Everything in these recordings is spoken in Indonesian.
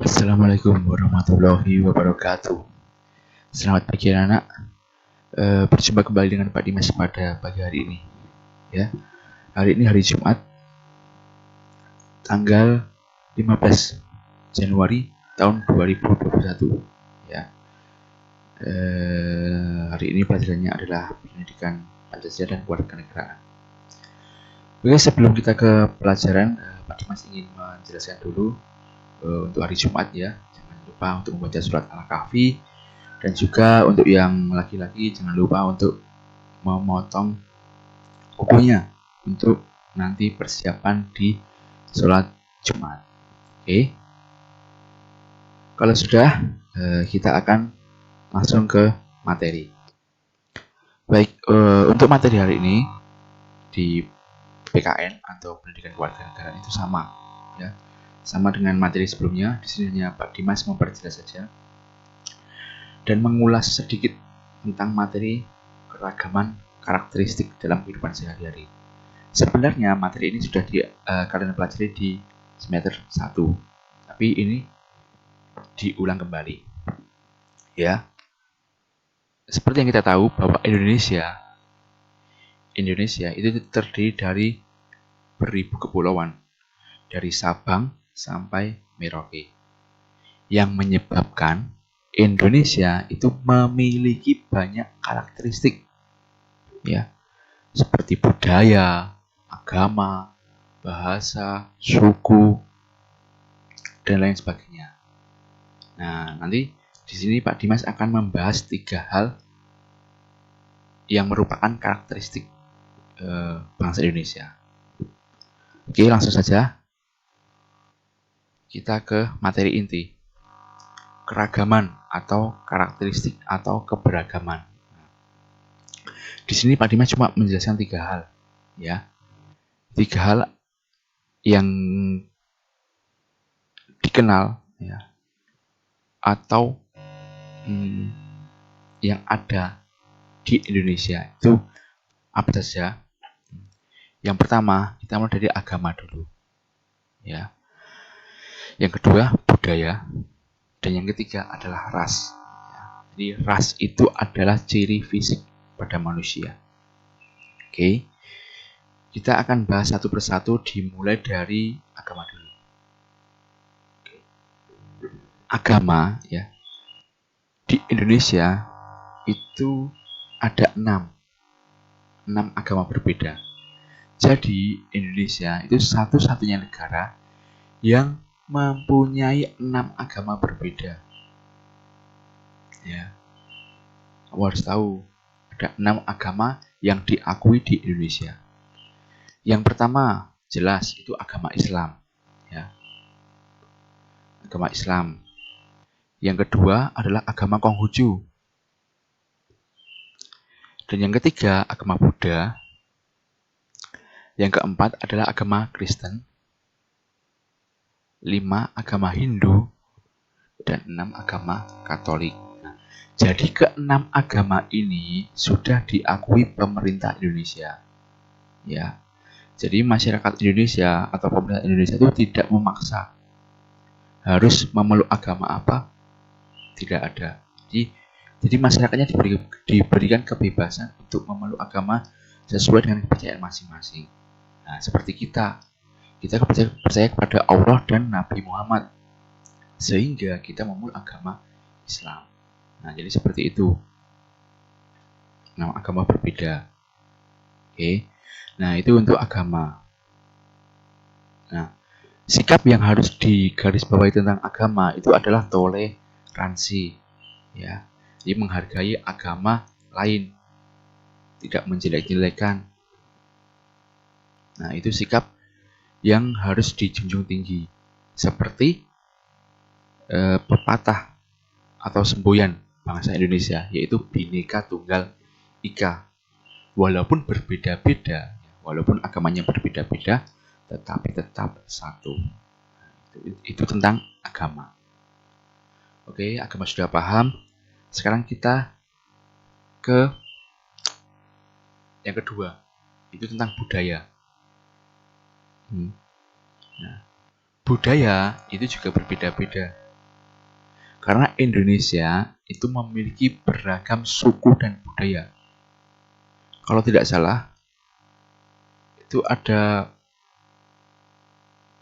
Assalamualaikum warahmatullahi wabarakatuh. Selamat pagi anak. Berjumpa kembali dengan Pak Dimas pada pagi hari ini. Ya, hari ini hari Jumat, tanggal 15 Januari tahun 2021. Ya, hari ini pelajarannya adalah pendidikan Pancasila dan Kewarganegaraan. Oke, sebelum kita ke pelajaran, Pak Dimas ingin menjelaskan dulu untuk hari Jumat ya. Jangan lupa untuk membaca surat Al-Kahfi. Dan juga untuk yang laki-laki jangan lupa untuk memotong kukunya untuk nanti persiapan di sholat Jumat. Oke. Kalau sudah, kita akan langsung ke materi. Baik, untuk materi hari ini di PKN atau Pendidikan Kewarganegaraan itu sama, ya, sama dengan materi sebelumnya. Di sini hanya Pak Dimas memperjelas saja dan mengulas sedikit tentang materi keragaman karakteristik dalam kehidupan sehari-hari. Sebenarnya materi ini sudah kalian pelajari di semester 1, tapi ini diulang kembali. Ya, seperti yang kita tahu bahwa Indonesia itu terdiri dari beribu kepulauan, dari Sabang sampai Merauke, yang menyebabkan Indonesia itu memiliki banyak karakteristik, ya, seperti budaya, agama, bahasa, suku, dan lain sebagainya. Nah, nanti di sini Pak Dimas akan membahas 3 hal yang merupakan karakteristik bangsa Indonesia. Oke, langsung saja kita ke materi inti. Keragaman atau karakteristik atau keberagaman. Di sini Pak Dimas cuma menjelaskan 3 hal, ya. 3 hal yang dikenal, ya, atau yang ada di Indonesia itu apa saja? Yang pertama, kita mulai dari agama dulu, ya. Yang kedua, budaya, dan yang ketiga adalah ras. Jadi ras itu adalah ciri fisik pada manusia. Oke, kita akan bahas satu persatu dimulai dari agama dulu. Oke. Agama, ya, di Indonesia itu ada 6 agama berbeda. Jadi Indonesia itu satu-satunya negara yang mempunyai 6 agama berbeda. Ya, kamu harus tahu ada 6 agama yang diakui di Indonesia. Yang pertama jelas itu agama Islam, ya, agama Islam. Yang kedua adalah agama Konghucu, dan yang ketiga agama Buddha. Yang keempat adalah agama Kristen, 5 agama Hindu, dan 6 agama Katolik. Jadi ke-6 agama ini sudah diakui pemerintah Indonesia. Ya. Jadi masyarakat Indonesia atau pemerintah Indonesia itu tidak memaksa harus memeluk agama apa, tidak ada. Jadi masyarakatnya diberikan kebebasan untuk memeluk agama sesuai dengan kepercayaan masing-masing. Nah, seperti kita percaya kepada Allah dan Nabi Muhammad, sehingga kita memeluk agama Islam. Nah, jadi seperti itu. 6 agama berbeda. Oke. Nah, itu untuk agama. Nah, sikap yang harus digarisbawahi tentang agama itu adalah toleransi, ya. Jadi menghargai agama lain, tidak menjelek-jelekan. Nah, itu sikap yang harus dijunjung tinggi. Seperti pepatah atau semboyan bangsa Indonesia, yaitu Bhinneka Tunggal Ika. Walaupun berbeda-beda, walaupun agamanya berbeda-beda, tetapi tetap satu. Itu tentang agama. Oke, agama sudah paham. Sekarang kita ke yang kedua, itu tentang budaya. Nah, budaya itu juga berbeda-beda. Karena Indonesia itu memiliki beragam suku dan budaya. Kalau tidak salah, itu ada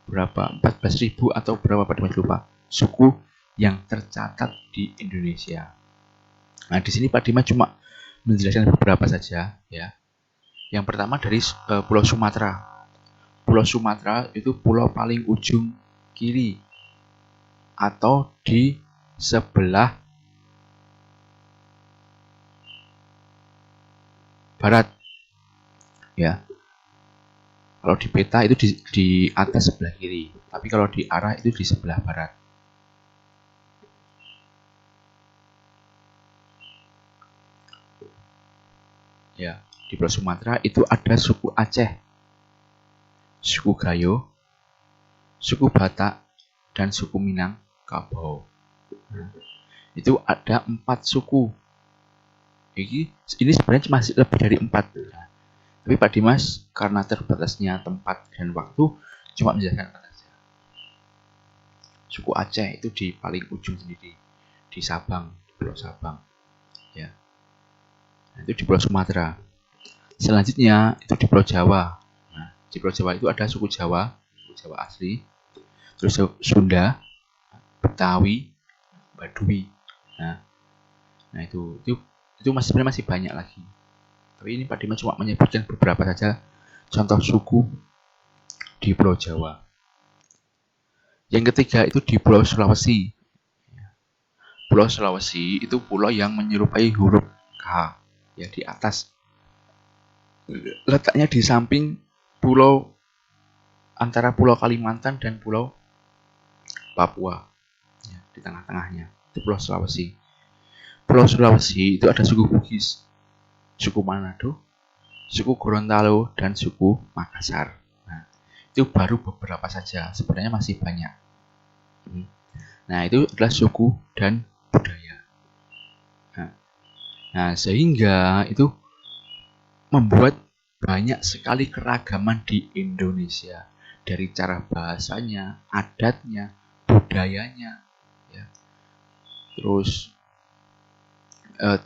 berapa? 14.000 atau berapa Pak Dimas lupa. Suku yang tercatat di Indonesia. Nah, di sini Pak Dimas cuma menjelaskan beberapa saja ya. Yang pertama dari Pulau Sumatera. Pulau Sumatera itu pulau paling ujung kiri atau di sebelah barat ya. Kalau di peta itu di atas sebelah kiri, tapi kalau di arah itu di sebelah barat. Ya, di Pulau Sumatera itu ada suku Aceh, suku Gayo, suku Batak, dan suku Minangkabau. Itu ada 4 suku. Ini sebenarnya masih lebih dari 4. Tapi Pak Dimas karena terbatasnya tempat dan waktu cuma menjelaskan saja. Suku Aceh itu di paling ujung sendiri, di Sabang, di Pulau Sabang. Ya. Nah, itu di Pulau Sumatera. Selanjutnya itu di Pulau Jawa. Nah, di Pulau Jawa itu ada suku Jawa asli, terus Sunda, Betawi, Baduy. Nah itu masih sebenarnya masih banyak lagi. Tapi ini Pak Dimas cuma menyebutkan beberapa saja contoh suku di Pulau Jawa. Yang ketiga itu di Pulau Sulawesi. Pulau Sulawesi itu pulau yang menyerupai huruf K ya di atas. Letaknya di samping pulau antara Pulau Kalimantan dan Pulau Papua ya, di tengah-tengahnya itu Pulau Sulawesi. Pulau Sulawesi itu ada suku Bugis, suku Manado, suku Gorontalo, dan suku Makassar. Nah, itu baru beberapa saja, sebenarnya masih banyak. Nah, itu adalah suku dan budaya. Nah, sehingga itu membuat banyak sekali keragaman di Indonesia. Dari cara bahasanya, adatnya, budayanya, ya. Terus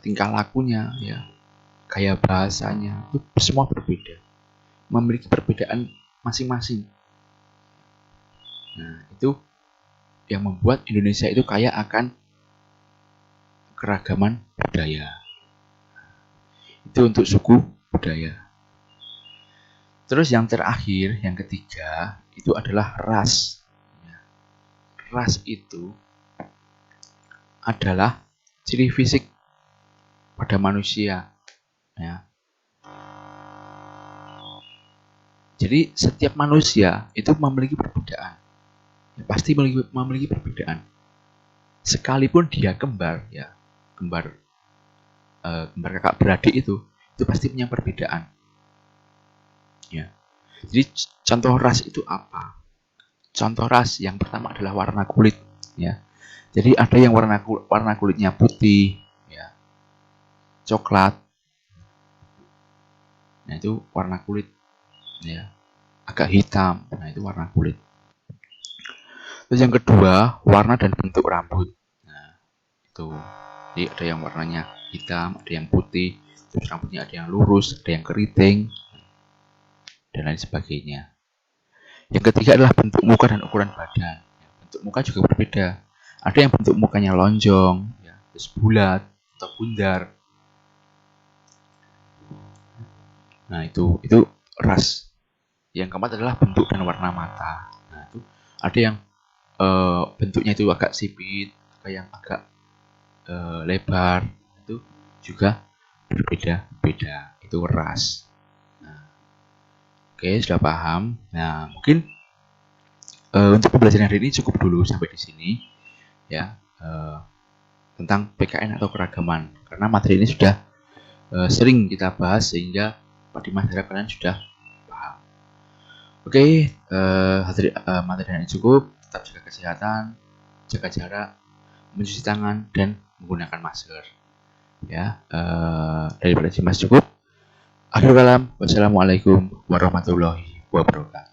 tingkah lakunya, ya, gaya bahasanya, itu semua berbeda. Memiliki perbedaan masing-masing. Nah, itu yang membuat Indonesia itu kaya akan keragaman budaya. Itu untuk suku budaya. Terus yang terakhir, yang ketiga, itu adalah ras. Ras itu adalah ciri fisik pada manusia. Ya. Jadi setiap manusia itu memiliki perbedaan. Ya, pasti memiliki perbedaan. Sekalipun dia kembar, ya, kembar kakak beradik itu pasti punya perbedaan. Ya. Jadi contoh ras itu apa? Contoh ras yang pertama adalah warna kulit, ya. Jadi ada yang warna kulitnya putih, ya, coklat. Nah, itu warna kulit, ya. Agak hitam. Nah, itu warna kulit. Terus yang kedua, warna dan bentuk rambut. Nah, itu. Jadi ada yang warnanya hitam, ada yang putih, terus rambutnya ada yang lurus, ada yang keriting, dan lain sebagainya. Yang ketiga adalah bentuk muka dan ukuran badan. Bentuk muka juga berbeda. Ada yang bentuk mukanya lonjong, ya, terus bulat atau bundar. Nah, itu ras. Yang keempat adalah bentuk dan warna mata. Nah, itu ada yang bentuknya itu agak sipit, ada yang agak lebar. Itu juga berbeda-beda. Itu ras. Oke, sudah paham. Nah, mungkin untuk pembelajaran hari ini cukup dulu sampai di sini, ya, tentang PKN atau keragaman. Karena materi ini sudah sering kita bahas sehingga Pak Dimas harap kalian sudah paham. Oke, materi hari ini cukup. Tetap jaga kesehatan, jaga jarak, mencuci tangan, dan menggunakan masker. Ya, daripada Dimas cukup. Akhirul kalam, wassalamualaikum warahmatullahi wabarakatuh.